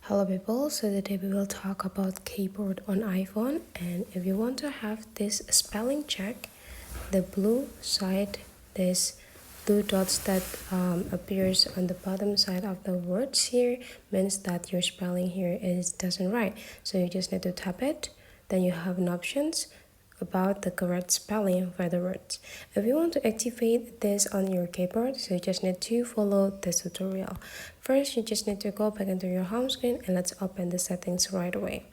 Hello people, so today we will talk about keyboard on iPhone, and if you want to have this spelling check, the blue side, this blue dots that appears on the bottom side of the words here means that your spelling here doesn't right. So you just need to tap it, then you have an options about the correct spelling for the words. If you want to activate this on your keyboard, so you just need to follow this tutorial. First, you just need to go back into your home screen and let's open the settings right away.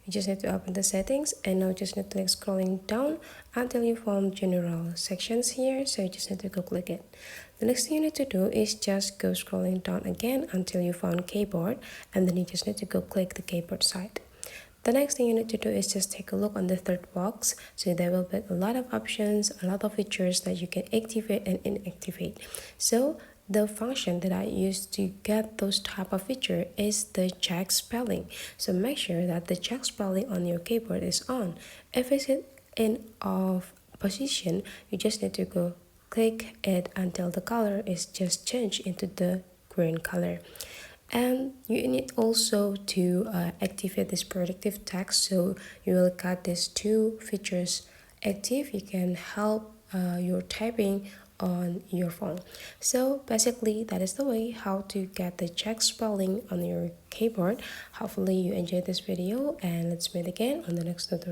You just need to open the settings and now just need to like scrolling down until you found general sections here, so you just need to go click it. The next thing you need to do is just go scrolling down again until you found keyboard, and then you just need to go click the keyboard side. The next thing you need to do is just take a look on the third box. So there will be a lot of options, a lot of features that you can activate and inactivate. So the function that I use to get those type of feature is the check spelling. So make sure that the check spelling on your keyboard is on. If it's in off position, you just need to go click it until the color is just changed into the green color. And you need also to activate this predictive text, so you will got these two features active. You can help your typing on your phone. So basically that is the way how to get the check spelling on your keyboard. Hopefully you enjoyed this video, and let's meet again on the next tutorial.